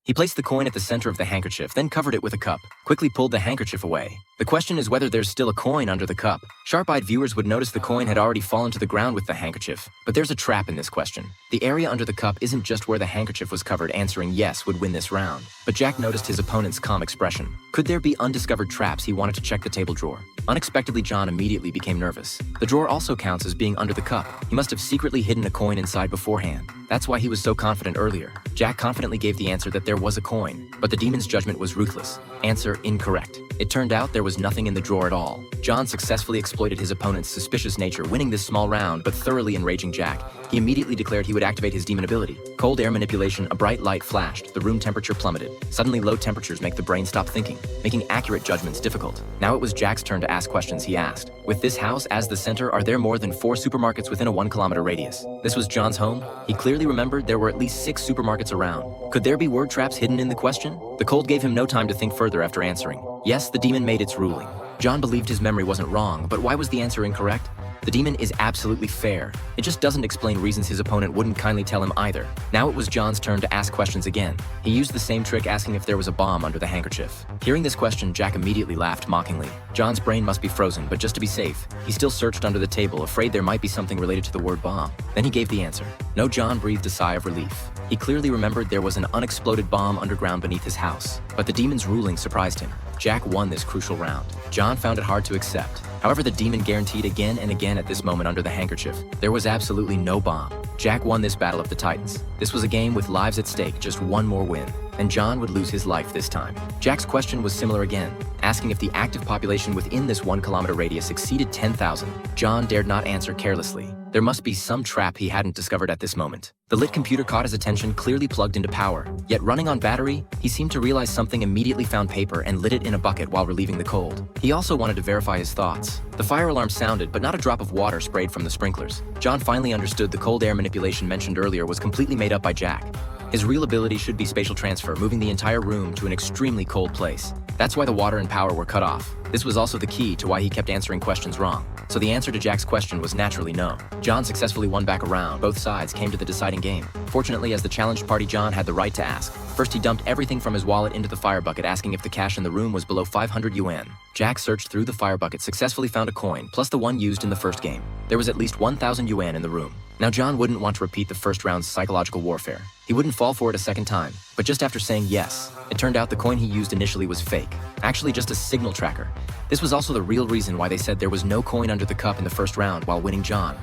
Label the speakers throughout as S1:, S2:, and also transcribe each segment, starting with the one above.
S1: He placed the coin at the center of the handkerchief, then covered it with a cup, quickly pulled the handkerchief away. The question is whether there's still a coin under the cup. Sharp-eyed viewers would notice the coin had already fallen to the ground with the handkerchief. But there's a trap in this question. The area under the cup isn't just where the handkerchief was covered. Answering yes would win this round. But Jack noticed his opponent's calm expression. Could there be undiscovered traps? He wanted to check the table drawer. Unexpectedly, John immediately became nervous. The drawer also counts as being under the cup. He must have secretly hidden a coin inside beforehand. That's why he was so confident earlier. Jack confidently gave the answer that there was a coin, but the demon's judgment was ruthless. Answer incorrect. It turned out there was nothing in the drawer at all. John successfully exploited his opponent's suspicious nature, winning this small round, but thoroughly enraging Jack. He immediately declared he would activate his demon ability. Cold air manipulation. A bright light flashed. The room temperature plummeted. Suddenly, low temperatures make the brain stop thinking, making accurate judgments difficult. Now it was Jack's turn to ask questions. He asked, with this house as the center, are there more than 4 supermarkets within a 1-kilometer radius? This was John's home. He clearly remembered there were at least 6 supermarkets around. Could there be word traps hidden in the question? The cold gave him no time to think further after answering. Yes, the demon made its ruling. John believed his memory wasn't wrong, but why was the answer incorrect? The demon is absolutely fair. It just doesn't explain reasons his opponent wouldn't kindly tell him either. Now it was John's turn to ask questions again. He used the same trick, asking if there was a bomb under the handkerchief. Hearing this question, Jack immediately laughed mockingly. John's brain must be frozen, but just to be safe, he still searched under the table, afraid there might be something related to the word bomb. Then he gave the answer. No, John breathed a sigh of relief. He clearly remembered there was an unexploded bomb underground beneath his house. But the demon's ruling surprised him. Jack won this crucial round. John found it hard to accept. However, the demon guaranteed again and again at this moment under the handkerchief, there was absolutely no bomb. Jack won this battle of the Titans. This was a game with lives at stake, just one more win, and John would lose his life this time. Jack's question was similar again, asking if the active population within this 1-kilometer radius exceeded 10,000. John dared not answer carelessly. There must be some trap he hadn't discovered at this moment. The lit computer caught his attention, clearly plugged into power. Yet running on battery, he seemed to realize something, immediately found paper and lit it in a bucket while relieving the cold. He also wanted to verify his thoughts. The fire alarm sounded, but not a drop of water sprayed from the sprinklers. John finally understood the cold air manipulation mentioned earlier was completely made up by Jack. His real ability should be spatial transfer, moving the entire room to an extremely cold place. That's why the water and power were cut off. This was also the key to why he kept answering questions wrong. So the answer to Jack's question was naturally no. John successfully won back around. Both sides came to the deciding game. Fortunately, as the challenged party, John had the right to ask. First, he dumped everything from his wallet into the fire bucket, asking if the cash in the room was below 500 yuan. Jack searched through the fire bucket, successfully found a coin, plus the one used in the first game. There was at least 1,000 yuan in the room. Now John wouldn't want to repeat the first round's psychological warfare. He wouldn't fall for it a second time. But just after saying yes, it turned out the coin he used initially was fake. Actually just a signal tracker. This was also the real reason why they said there was no coin under the cup in the first round, while winning John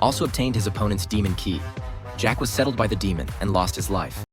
S1: also obtained his opponent's demon key. Jack was settled by the demon and lost his life.